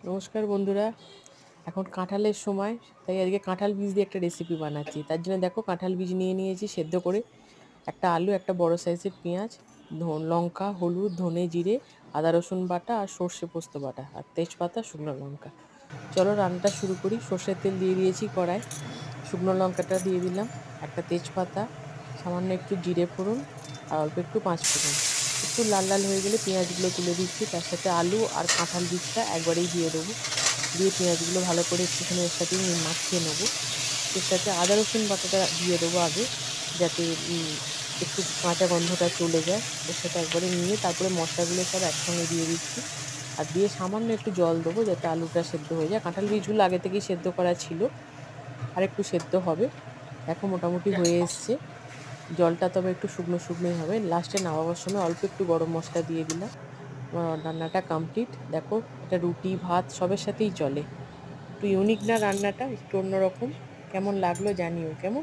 নমস্কার বন্ধুরা। এখন কাঁঠালের সময়, তাই আজকে কাঁঠাল বীজ দিয়ে একটা রেসিপি বানাচ্ছি। তার জন্য দেখো কাঁঠাল বীজ নিয়ে নিয়েছি সেদ্ধ করে, একটা আলু, একটা বড় সাইজের পেঁয়াজ, লঙ্কা, হলুদ, ধনে, জিরে, আদা রসুন বাটা আর সর্ষে পোস্ত বাটা আর তেজপাতা, শুকনো লঙ্কা। চলো রান্নাটা শুরু করি। সর্ষের তেল দিয়ে দিয়েছি কড়াই, শুকনো লঙ্কাটা দিয়ে দিলাম, একটা তেজপাতা, সামান্য একটু জিরে ফোড়ন আর অল্প একটু পাঁচ ফোড়ন। একটু লাল লাল হয়ে গেলে পেঁয়াজগুলো তুলে দিচ্ছি, তার সাথে আলু আর কাঁঠাল বীজটা একবারেই দিয়ে দেবো। দিয়ে পেঁয়াজগুলো ভালো করে একটুখানি এর সাথে মাখিয়ে নেবো। এর সাথে আদা রসুন বাটাটা দিয়ে দেবো আগে, যাতে একটু কাঁচা গন্ধটা চলে যায়। এর সাথে একবারে নিয়ে তারপরে মশলাগুলো সব একসঙ্গে দিয়ে দিচ্ছি, আর দিয়ে সামান্য একটু জল দেবো যাতে আলুটা সেদ্ধ হয়ে যায়। কাঁঠাল বীজগুলো আগে থেকেই সেদ্ধ করা ছিল, আর একটু সেদ্ধ হবে। দেখো মোটামুটি হয়ে এসছে। জলটা তবে একটু শুকনো শুকনোই হবে। লাস্টে নামাবার সময় অল্প একটু গরম মশলা দিয়ে দিলাম। আমার রান্নাটা কমপ্লিট। দেখো, এটা রুটি ভাত সবের সাথেই চলে। একটু ইউনিক না রান্নাটা, একটু অন্যরকম। কেমন লাগলো জানিও। কেমন?